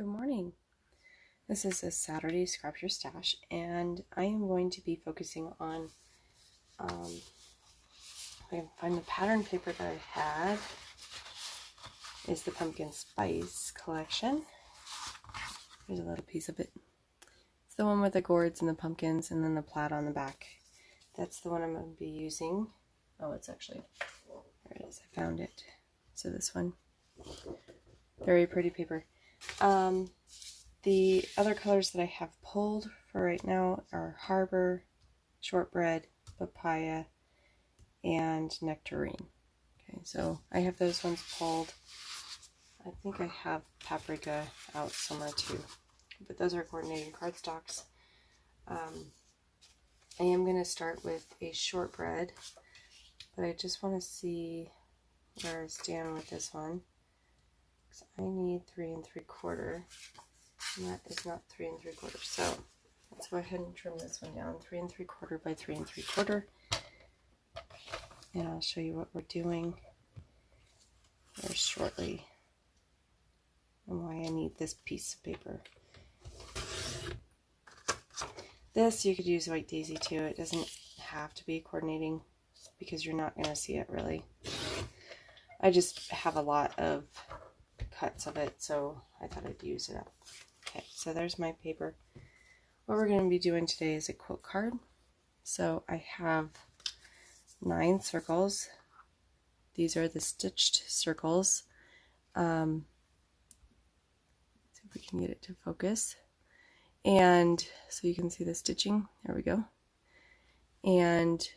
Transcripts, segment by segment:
Good morning. This is a Saturday Scrap Your Stash, and I am going to be focusing on, if I can find the pattern paper that I had, is the Pumpkin Spice collection. Here's a little piece of it. It's the one with the gourds and the pumpkins and then the plaid on the back. That's the one I'm going to be using. Oh, it's actually, there it is, I found it. So this one, very pretty paper. The other colors that I have pulled for right now are Harbor, Shortbread, Papaya, and Nectarine. Okay, so I have those ones pulled. I think I have Paprika out somewhere too, but those are coordinating cardstocks. I am going to start with a Shortbread, but I just want to see where I stand with this one, because I need 3 3/4. And that is not 3 3/4. So let's go ahead and trim this one down 3 3/4 by 3 3/4. And I'll show you what we're doing here shortly and why I need this piece of paper. This you could use White Daisy too. It doesn't have to be coordinating because you're not going to see it really. I just have a lot of cuts of it, so I thought I'd use it up. Okay, so there's my paper. What we're going to be doing today is a quilt card. So I have 9 circles. These are the stitched circles. See if we can get it to focus. And so you can see the stitching. There we go. And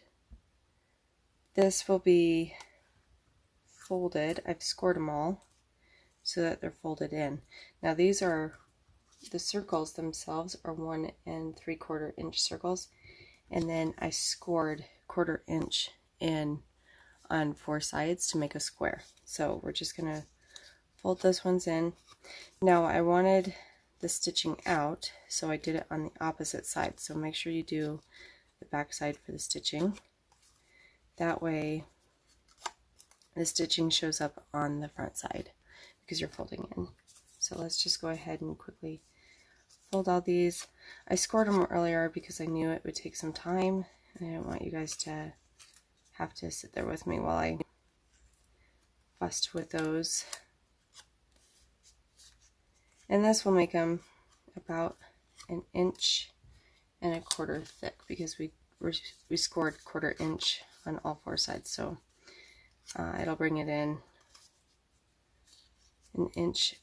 this will be folded. I've scored them all so that they're folded in. Now these are, the circles themselves are 1 3/4 inch circles, and then I scored 1/4 inch in on 4 sides to make a square. So we're just going to fold those ones in. Now I wanted the stitching out, so I did it on the opposite side. So make sure you do the back side for the stitching. That way the stitching shows up on the front side because you're folding in. So let's just go ahead and quickly fold all these. I scored them earlier because I knew it would take some time, and I didn't want you guys to have to sit there with me while I fussed with those. And this will make them about 1 1.25 inches thick because we scored 1/4 inch on all 4 sides, so it'll bring it in 1 inch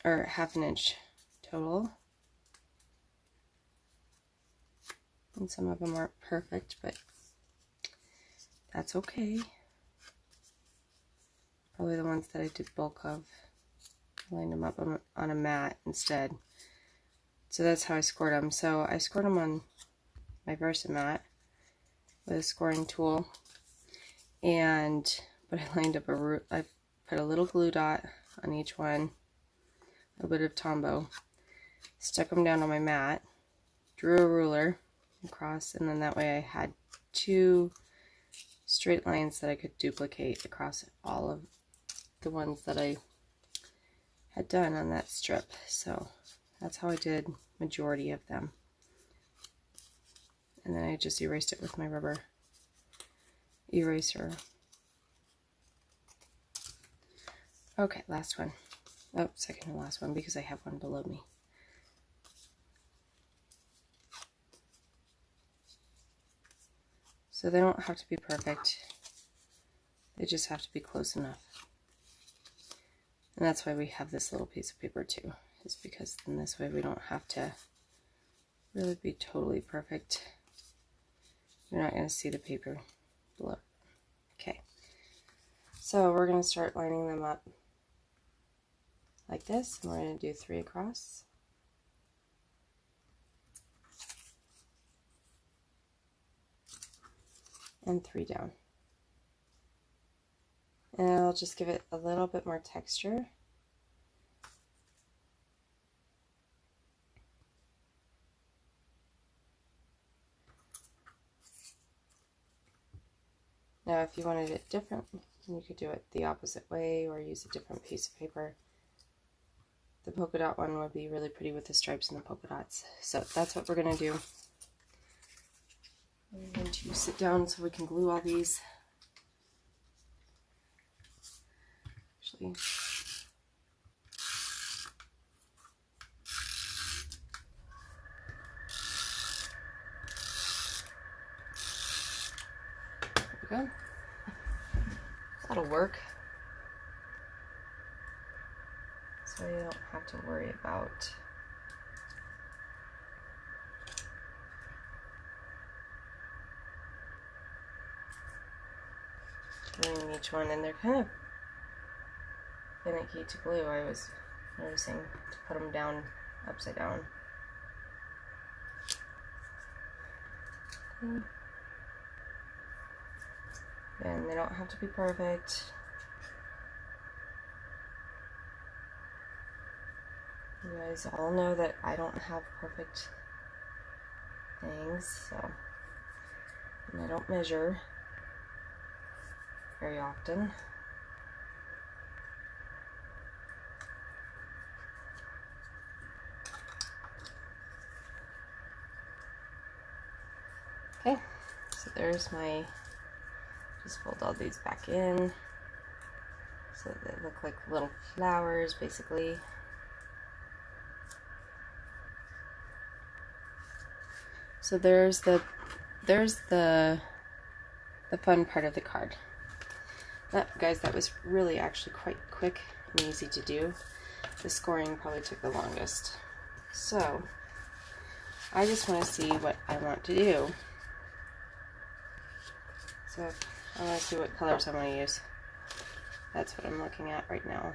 or 1/2 inch total. And some of them aren't perfect, but that's okay. Probably the ones that I did bulk of. I lined them up on a mat instead. So that's how I scored them. So I scored them on my Versa mat with a scoring tool. But I lined up I put a little glue dot on each one, a little bit of Tombow, stuck them down on my mat, drew a ruler across, and then that way I had 2 straight lines that I could duplicate across all of the ones that I had done on that strip. So that's how I did majority of them. And then I just erased it with my rubber eraser. Okay, last one. Oh, second to last one because I have one below me. So they don't have to be perfect. They just have to be close enough. And that's why we have this little piece of paper too, is because then this way we don't have to really be totally perfect. You're not going to see the paper below. Okay, so we're going to start lining them up like this, and we're going to do 3 across. And 3 down. And I'll just give it a little bit more texture. Now if you wanted it different, you could do it the opposite way or use a different piece of paper. the polka dot one would be really pretty with the stripes and the polka dots. So that's what we're going to do. I'm going to sit down so we can glue all these. Actually, there we go. That'll work. So you don't have to worry about gluing each one, and they're kind of finicky to glue. I was noticing to put them down upside down. Okay. And they don't have to be perfect. You guys all know that I don't have perfect things, so, and I don't measure very often. Okay, so there's my, just fold all these back in so that they look like little flowers basically. So there's the fun part of the card. Guys, that was really actually quite quick and easy to do. The scoring probably took the longest. So I just want to see what I want to do. So I want to see what colors I want to use. That's what I'm looking at right now.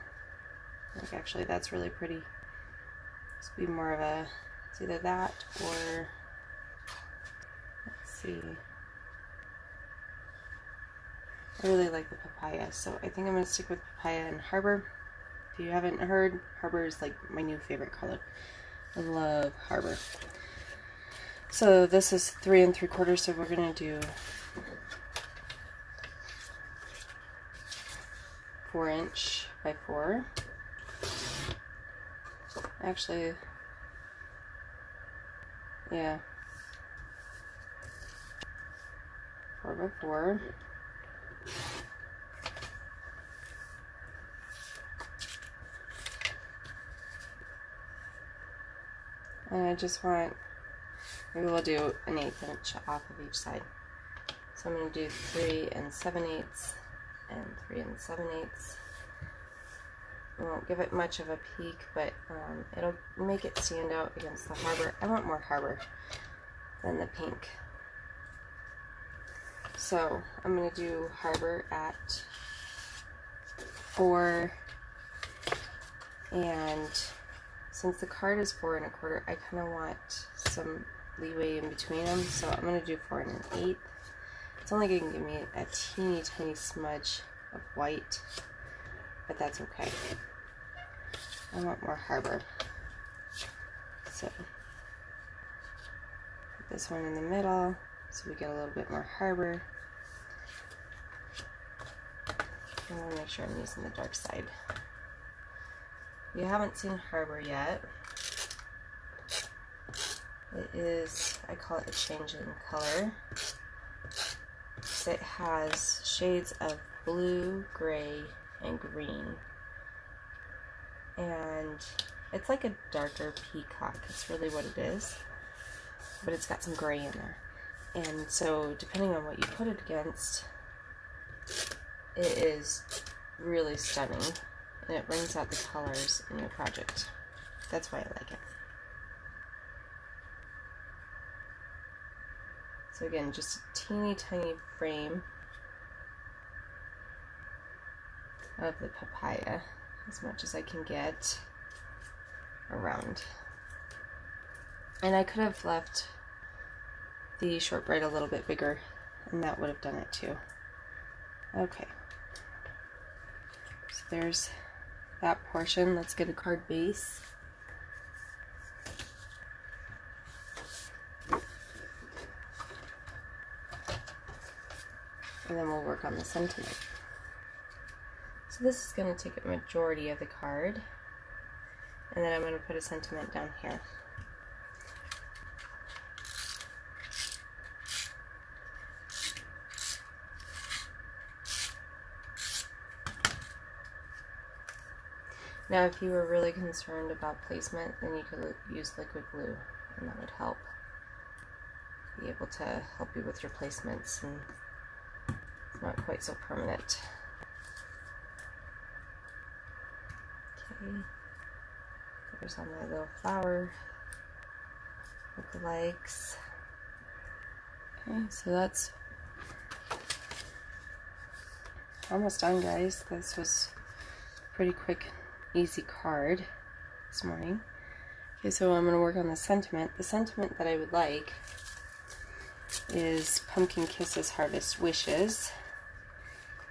Like, actually, that's really pretty. This would be more of a, it's either that or, let's see. I really like the papaya, so I think I'm going to stick with papaya and Harbor. If you haven't heard, Harbor is like my new favorite color. I love Harbor. So this is 3 3/4, so we're going to do 4" by 4. Actually, yeah, 4 by 4. And I just want, maybe we'll do an 1/8 inch off of each side. So I'm going to do 3 7/8 and 3 7/8. I won't give it much of a peak, but it'll make it stand out against the Harbor. I want more Harbor than the pink. So I'm going to do Harbor at 4, and since the card is 4 1/4, I kind of want some leeway in between them, so I'm going to do 4 1/8. It's only going to give me a teeny tiny smudge of white, but that's okay. I want more Harbor. So put this one in the middle so we get a little bit more Harbor. I want to make sure I'm using the dark side. If you haven't seen Harbor yet, it is, I call it a change in color. It has shades of blue, gray, and green. And it's like a darker peacock. It's really what it is. But it's got some gray in there. And so depending on what you put it against, it is really stunning. And it brings out the colors in your project. That's why I like it. So again, just a teeny tiny frame of the papaya, as much as I can get around. And I could have left the shortbread a little bit bigger, and that would have done it too. Okay. So there's that portion. Let's get a card base. And then we'll work on the sentiment. So this is going to take a majority of the card. And then I'm going to put a sentiment down here. Now if you were really concerned about placement, then you could use liquid glue, and that would help be able to help you with your placements, and it's not quite so permanent. Okay, there's all my little flower lookalikes. Okay, so that's almost done, guys. This was a pretty quick, easy card this morning. Okay, so I'm going to work on the sentiment. The sentiment that I would like is Pumpkin Kisses Harvest Wishes,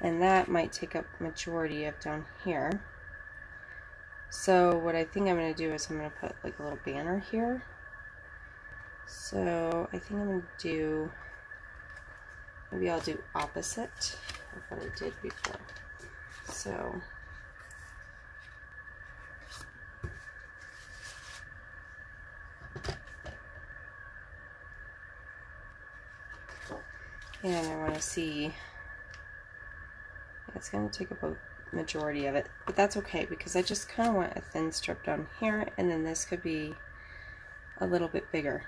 and that might take up majority of down here. So what I think I'm going to do is I'm going to put like a little banner here. So I think I'm going to do, maybe I'll do opposite of what I did before. So and I want to see, it's going to take up a majority of it, but that's okay because I just kind of want a thin strip down here, and then this could be a little bit bigger.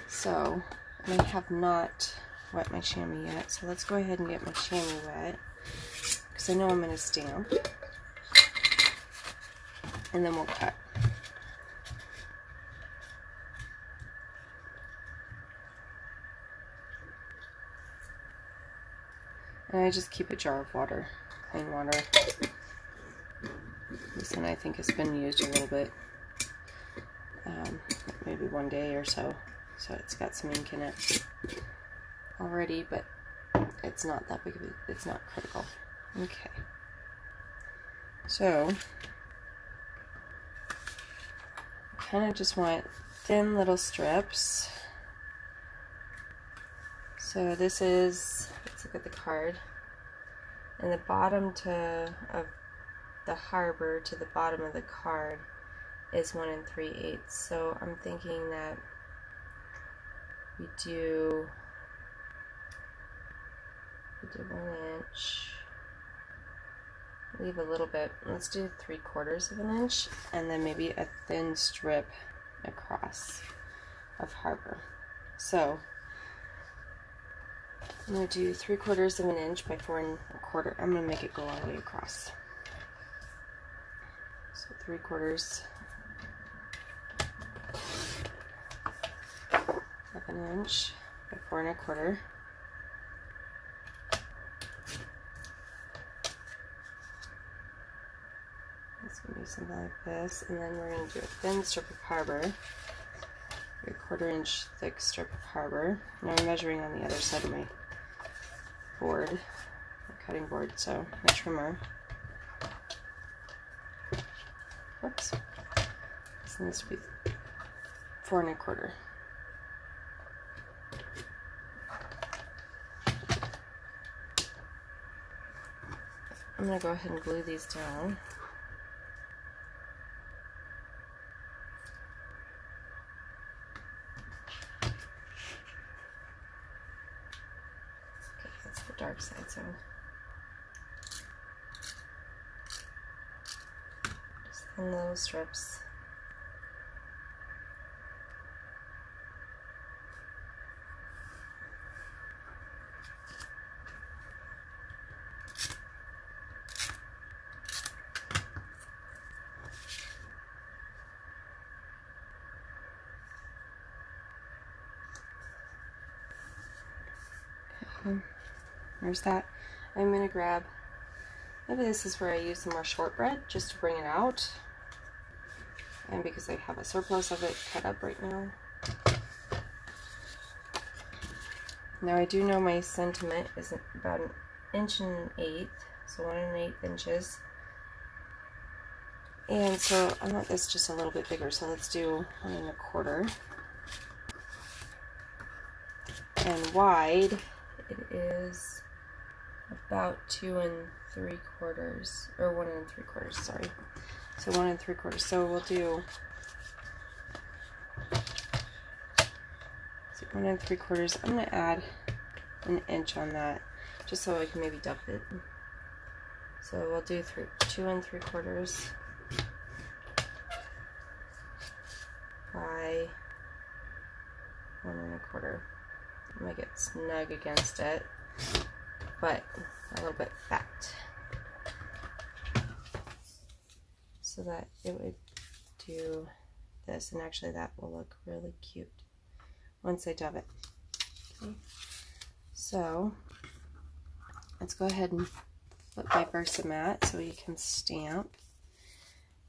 So I have not wet my chamois yet, so let's go ahead and get my chamois wet because I know I'm going to stamp, and then we'll cut. And I just keep a jar of water, plain water. This one I think has been used a little bit, maybe one day or so. So it's got some ink in it already, but it's not that big of a, it's not critical. Okay. So, kind of just want thin little strips. So this is, let's look at the card, and the bottom of the harbor to the bottom of the card is 1 3/8. So I'm thinking that we do 1 inch, leave a little bit, let's do 3/4 of an inch, and then maybe a thin strip across of harbor. So I'm going to do 3/4 of an inch by 4 1/4. I'm going to make it go all the way across. So 3/4 of an inch by 4 1/4. It's going to be something like this, and then we're going to do a thin strip of harbor, 3/4 inch thick strip of harbor. Now I'm measuring on the other side of my board, my cutting board, so my trimmer. Whoops. This needs to be 4 1/4. I'm going to go ahead and glue these down. Okay, that's the dark side, so just thin little strips. There's that. I'm going to grab, maybe this is where I use some more shortbread just to bring it out, and because I have a surplus of it cut up right now. Now I do know my sentiment is about 1 1/8, so 1 1/8 inches, and so I want this just a little bit bigger, so let's do 1 1/4. And wide it is about 2 3/4, or 1 3/4, sorry. So 1 3/4. So we'll do 1 3/4. I'm going to add an inch on that just so I can maybe dump it. So we'll do 2 3/4 by 1 1/4. Make it snug against it, but a little bit fat, so that it would do this, and actually that will look really cute once I dub it. Okay. So let's go ahead and flip my Versamat so you can stamp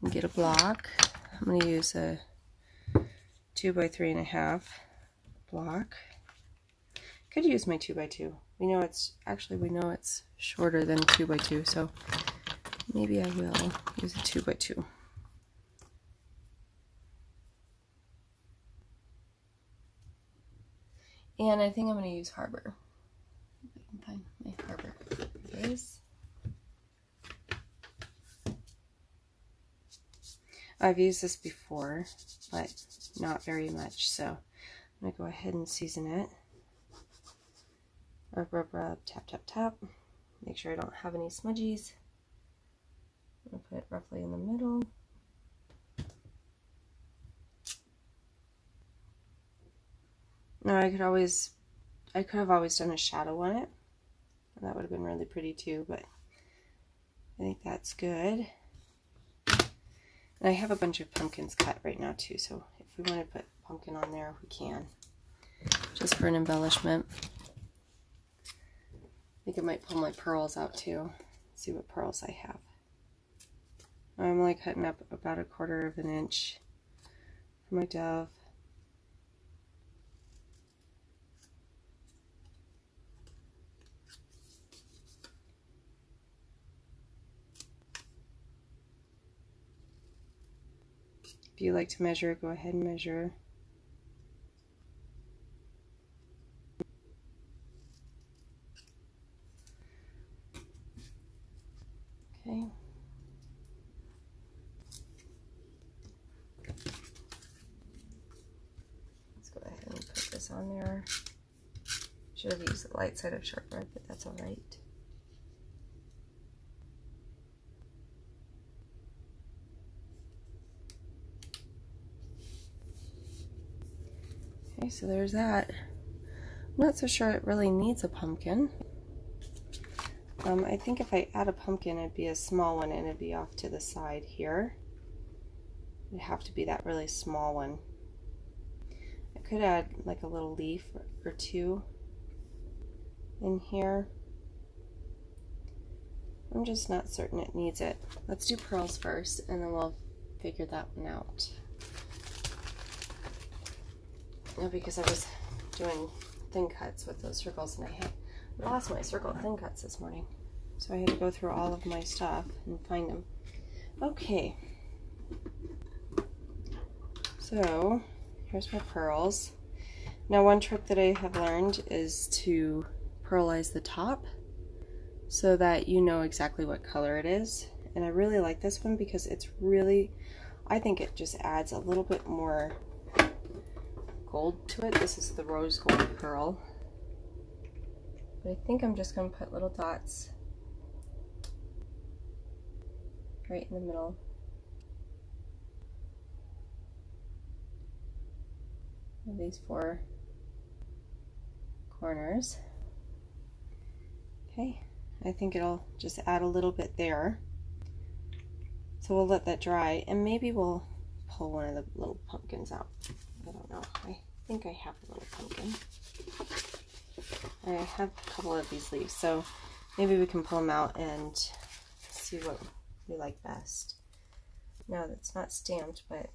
and get a block. I'm going to use a 2 by 3.5 block. Could use my 2 by 2. We know it's shorter than 2 by 2, so maybe I will use a 2 by 2. And I think I'm going to use Harbor. If I can find my Harbor. There it is. I've used this before, but not very much, so I'm going to go ahead and season it. Rub, rub, rub, tap, tap, tap. Make sure I don't have any smudgies. I'm going to put it roughly in the middle. Now I could have always done a shadow on it. And that would have been really pretty too, but I think that's good. And I have a bunch of pumpkins cut right now too, so if we want to put pumpkin on there, we can. Just for an embellishment. I think I might pull my pearls out too. See what pearls I have. I'm like cutting up about 1/4 of an inch for my dove. If you like to measure, go ahead and measure. Okay. Let's go ahead and put this on there. Should have used the light side of sharp red, but that's all right. Okay, so there's that. I'm not so sure it really needs a pumpkin. I think if I add a pumpkin, it'd be a small one and it'd be off to the side here. It'd have to be that really small one. I could add like a little leaf or two in here. I'm just not certain it needs it. Let's do pearls first and then we'll figure that one out. No, because I was doing thin cuts with those circles and I lost my circle thin cuts this morning. So I had to go through all of my stuff and find them. Okay. So here's my pearls. Now one trick that I have learned is to pearlize the top so that you know exactly what color it is. And I really like this one because it's really, I think it just adds a little bit more gold to it. This is the rose gold pearl. But I think I'm just going to put little dots right in the middle. Of these 4 corners. Okay, I think it'll just add a little bit there. So we'll let that dry and maybe we'll pull one of the little pumpkins out. I don't know. I think I have a little pumpkin. I have a couple of these leaves, so maybe we can pull them out and see what we like best. No, that's not stamped, but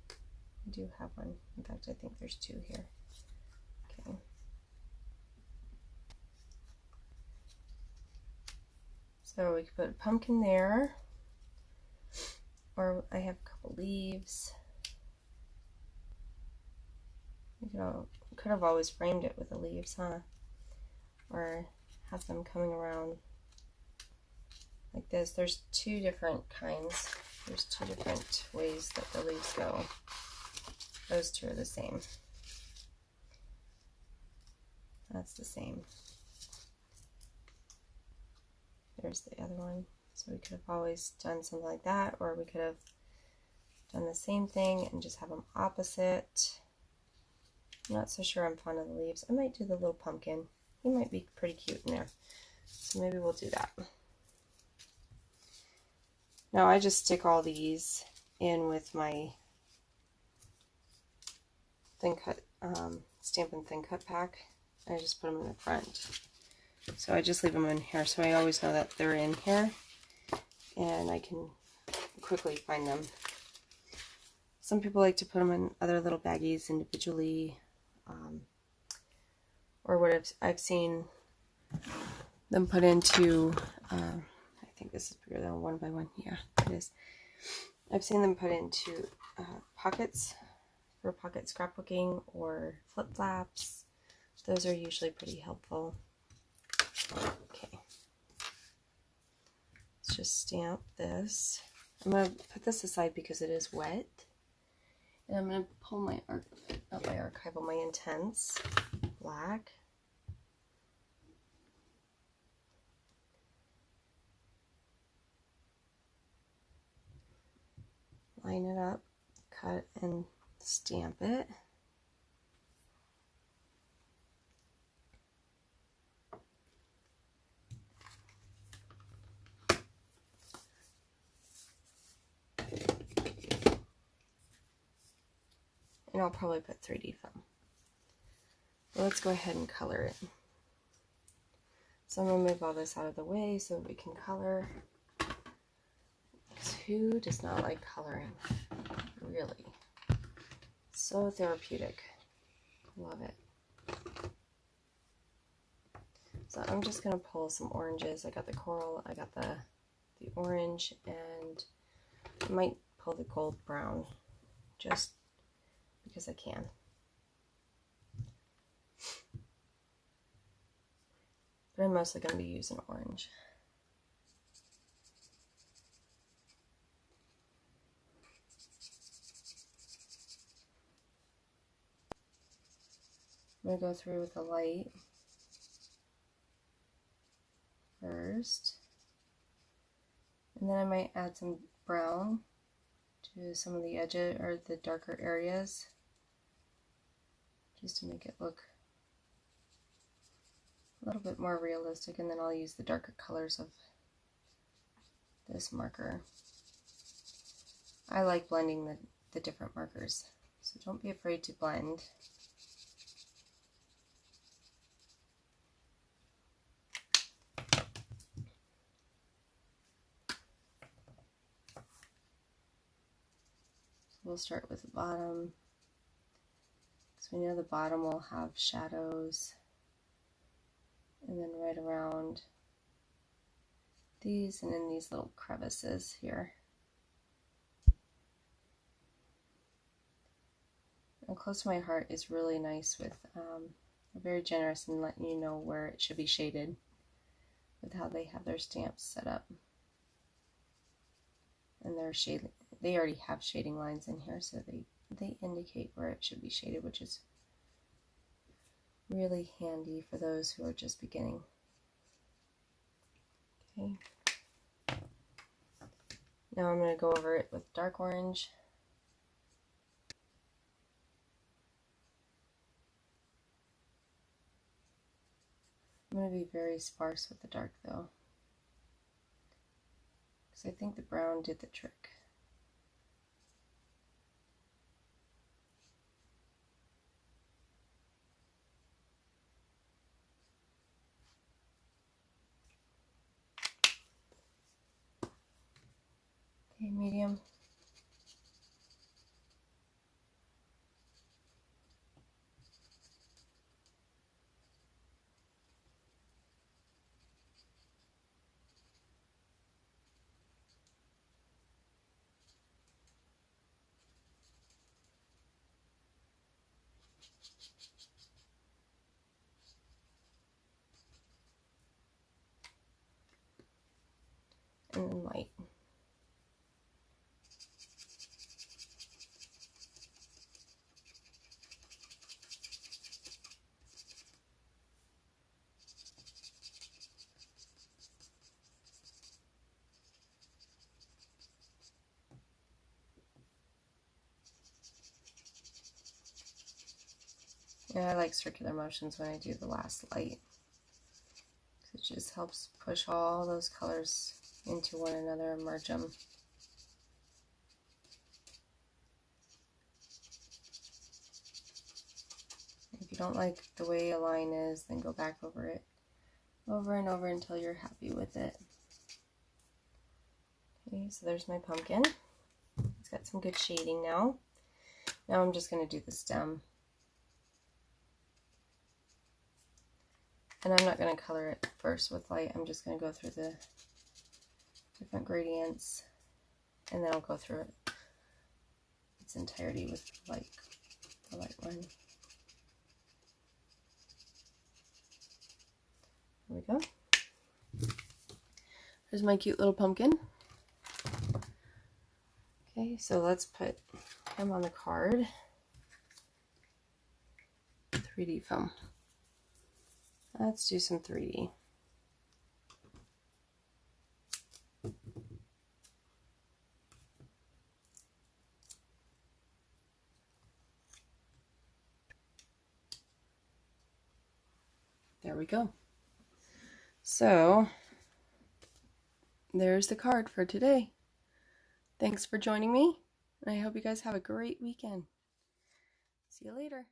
I do have one. In fact, I think there's 2 here. Okay. So we could put a pumpkin there, or I have a couple leaves. Could have always framed it with the leaves, huh? Or have them coming around like this. There's 2 different kinds. There's two different ways that the leaves go. Those two are the same. That's the same. There's the other one. So we could have always done something like that, or we could have done the same thing and just have them opposite. I'm not so sure I'm fond of the leaves. I might do the little pumpkin. He might be pretty cute in there. So maybe we'll do that. Now I just stick all these in with my thin cut, Stampin' Thin Cut pack. I just put them in the front. So I just leave them in here so I always know that they're in here and I can quickly find them. Some people like to put them in other little baggies individually, or what I've seen them put into, I think this is bigger than 1x1, yeah it is. I've seen them put into pockets for pocket scrapbooking or flip flaps. Those are usually pretty helpful. Okay, let's just stamp this. I'm going to put this aside because it is wet. And I'm going to pull my not my archival, my Intense black. Line it up, cut and stamp it. And I'll probably put 3D foam. Well, let's go ahead and color it. So I'm going to move all this out of the way so we can color. Because who does not like coloring? Really. So therapeutic. Love it. So I'm just going to pull some oranges. I got the coral, I got the orange, and I might pull the gold brown just because I can. But I'm mostly going to be using orange. I'm going to go through with the light first. And then I might add some brown to some of the edges or the darker areas, just to make it look a little bit more realistic, and then I'll use the darker colors of this marker. I like blending the different markers, so don't be afraid to blend. So we'll start with the bottom, because we know the bottom will have shadows. And then right around these and in these little crevices here. And Close to My Heart is really nice with, very generous in letting you know where it should be shaded with how they have their stamps set up. And they already have shading lines in here, so they indicate where it should be shaded, which is really handy for those who are just beginning. Okay. Now I'm going to go over it with dark orange. I'm going to be very sparse with the dark though, because I think the brown did the trick. Okay, medium. And then light. And I like circular motions when I do the last light. It just helps push all those colors into one another and merge them. If you don't like the way a line is, then go back over it over and over until you're happy with it. Okay, so there's my pumpkin. It's got some good shading now. Now I'm just going to do the stem. And I'm not going to color it first with light. I'm just going to go through the different gradients, and then I'll go through it its entirety with the light one. There we go. There's my cute little pumpkin. Okay, so let's put him on the card. 3D foam. Let's do some 3D. There we go. So, there's the card for today. Thanks for joining me, and I hope you guys have a great weekend. See you later.